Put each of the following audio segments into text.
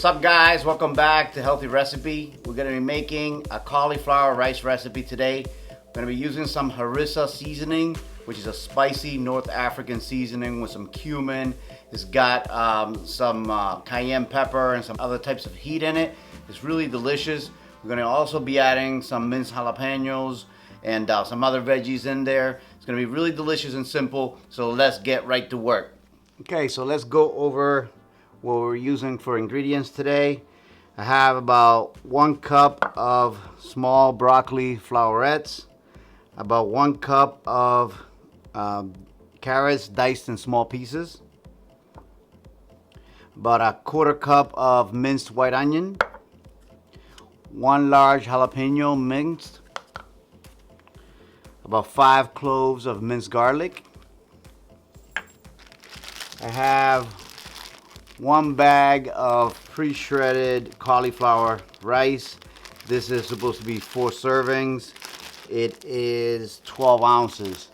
What's up, guys? Welcome back to Healthy Recipe. We're going to be making a cauliflower rice recipe today. We're going to be using some harissa seasoning, which is a spicy North African seasoning with some cumin. It's got some cayenne pepper and some other types of heat in it. It's really delicious. We're going to also be adding some minced jalapenos and some other veggies in there. It's going to be really delicious and simple, so let's get right to work. Okay, so let's go over what we're using for ingredients today. I have about 1 cup of small broccoli flowerets, about 1 cup of carrots diced in small pieces, about a 1/4 cup of minced white onion, 1 large jalapeno minced, about 5 cloves of minced garlic. I have 1 bag of pre-shredded cauliflower rice. This is supposed to be 4 servings. It is 12 ounces.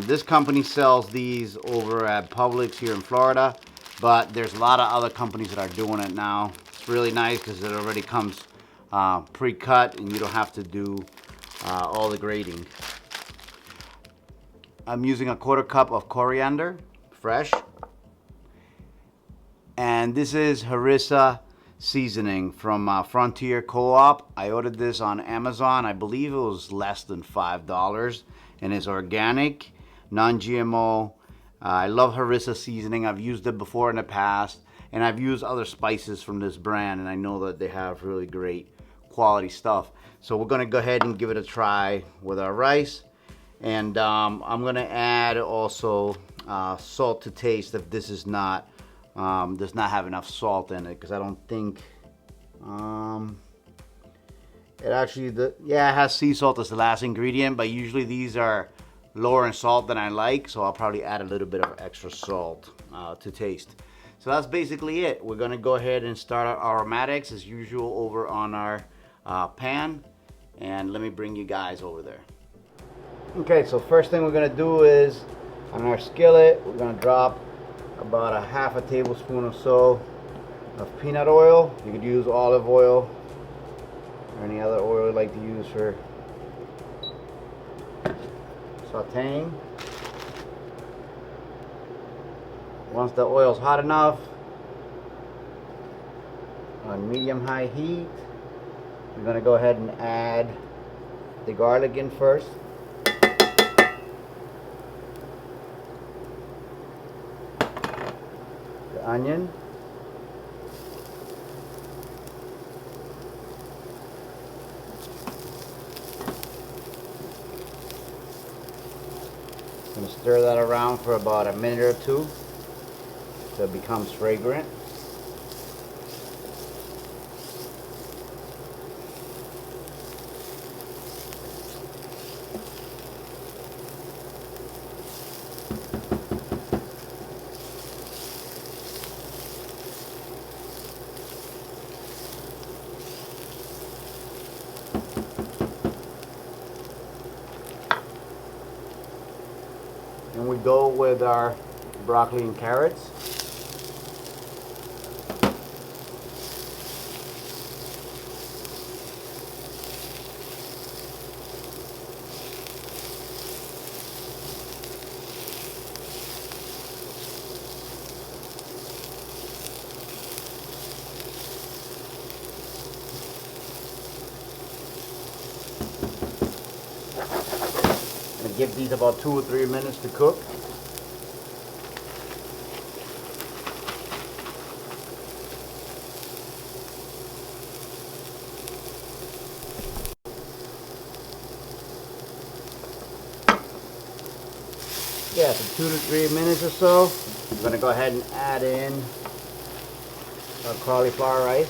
This company sells these over at Publix here in Florida, but there's a lot of other companies that are doing it now. It's really nice because it already comes pre-cut and you don't have to do all the grating. I'm using a 1/4 cup of coriander, fresh. And this is harissa seasoning from Frontier Co-op. I ordered this on Amazon. I believe it was less than $5, and it's organic, non-GMO. I love harissa seasoning. I've used it before in the past, and I've used other spices from this brand, and I know that they have really great quality stuff. So we're gonna go ahead and give it a try with our rice. And I'm gonna add also salt to taste if this is not does not have enough salt in it, because I don't think it actually, it has sea salt as the last ingredient, but usually these are lower in salt than I like, so I'll probably add a little bit of extra salt to taste. So that's basically it. We're gonna go ahead and start our aromatics as usual over on our pan, and let me bring you guys over there. Okay, so first thing we're gonna do is on our skillet, we're gonna drop about a 1/2 tablespoon or so of peanut oil. You could use olive oil or any other oil you like to use for sauteing. Once the oil's hot enough, on medium-high heat, we're going to go ahead and add the garlic in first. Onion, I'm going to stir that around for about a minute or two so it becomes fragrant. And we go with our broccoli and carrots. Give these about 2 or 3 minutes to cook. Yeah, for 2 to 3 minutes or so, I'm going to go ahead and add in our cauliflower rice.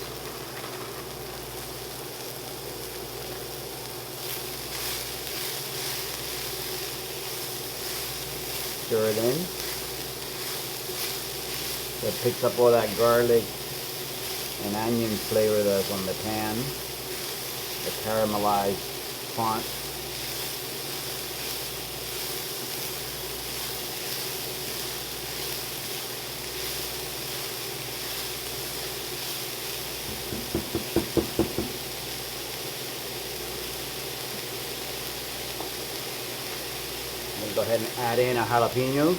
Stir it in. So it picks up all that garlic and onion flavor that's on the pan, the caramelized font. Go ahead and add in our jalapenos.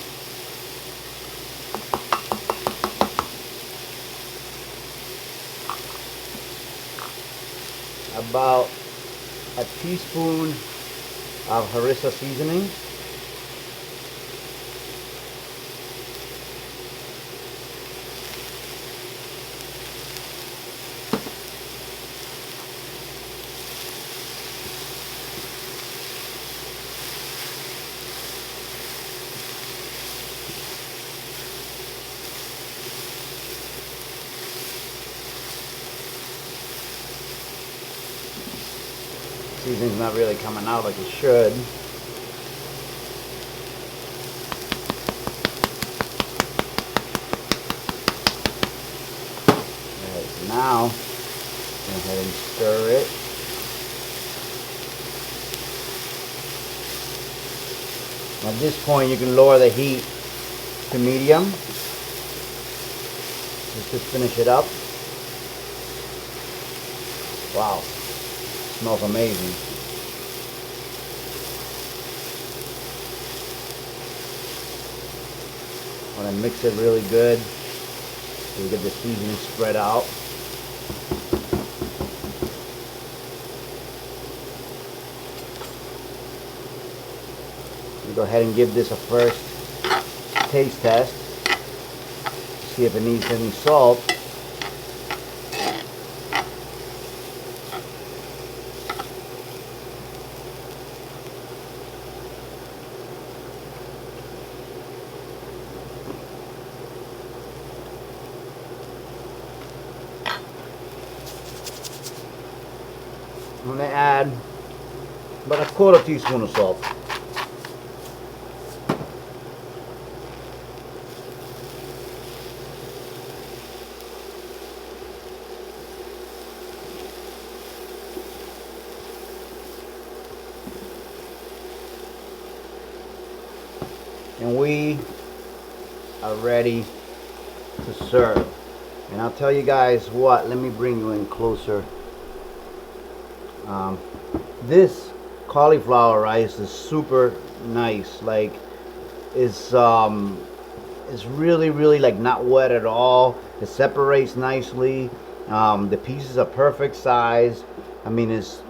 About a teaspoon of harissa seasoning. Seasoning's not really coming out like it should. Alright, so now go ahead and stir it. At this point, you can lower the heat to medium just to finish it up. Wow. Smells amazing. Want to mix it really good so you get the seasoning spread out. Go ahead and give this a first taste test. See if it needs any salt. I'm going to add about a quarter teaspoon of salt. And we are ready to serve. And I'll tell you guys what, let me bring you in closer. This cauliflower rice is super nice. Like, it's really like not wet at all. It separates nicely. The pieces are perfect size. I mean, it's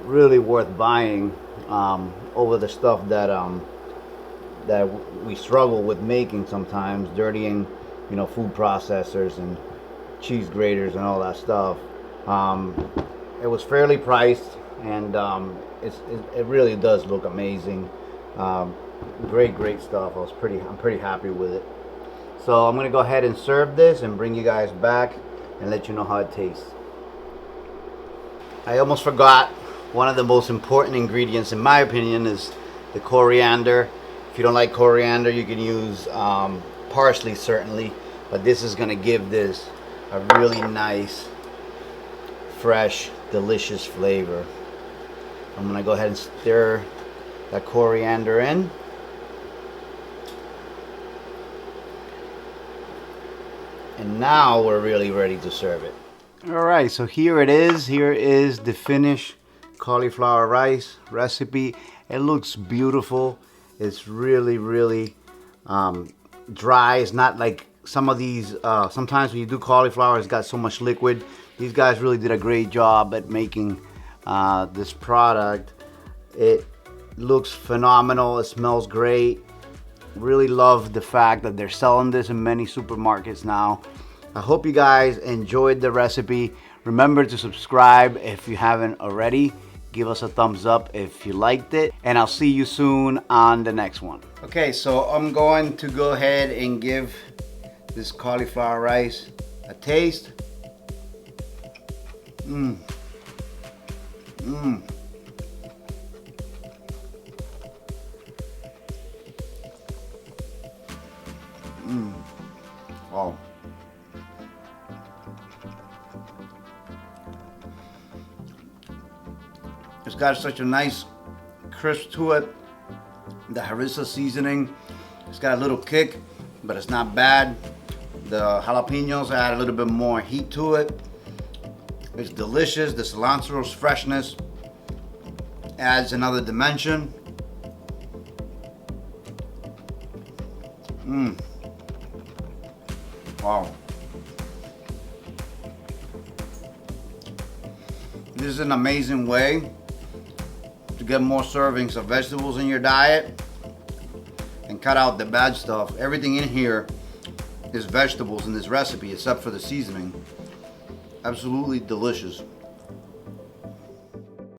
really worth buying over the stuff that that we struggle with making sometimes, dirtying, you know, food processors and cheese graters and all that stuff. It was fairly priced, and it really does look amazing. Great stuff. I'm pretty happy with it. So I'm gonna go ahead and serve this and bring you guys back and let you know how it tastes. I almost forgot, one of the most important ingredients in my opinion is the coriander. If you don't like coriander, you can use parsley certainly, but this is gonna give this a really nice, fresh, delicious flavor. I'm gonna go ahead and stir that coriander in. And now we're really ready to serve it. All right, so here it is. Here is the finished cauliflower rice recipe. It looks beautiful. It's really dry. It's not like some of these, sometimes when you do cauliflower, it's got so much liquid. These guys really did a great job at making this product. It looks phenomenal. It smells great. Really love the fact that they're selling this in many supermarkets now. I hope you guys enjoyed the recipe. Remember to subscribe if you haven't already. Give us a thumbs up if you liked it, and I'll see you soon on the next one. Okay, so I'm going to go ahead and give this cauliflower rice a taste. Wow. It's got such a nice crisp to it. The harissa seasoning, it's got a little kick, but it's not bad. The jalapenos add a little bit more heat to it. It's delicious. The cilantro's freshness adds another dimension. Wow. This is an amazing way to get more servings of vegetables in your diet and cut out the bad stuff. Everything in here is vegetables in this recipe except for the seasoning. Absolutely delicious.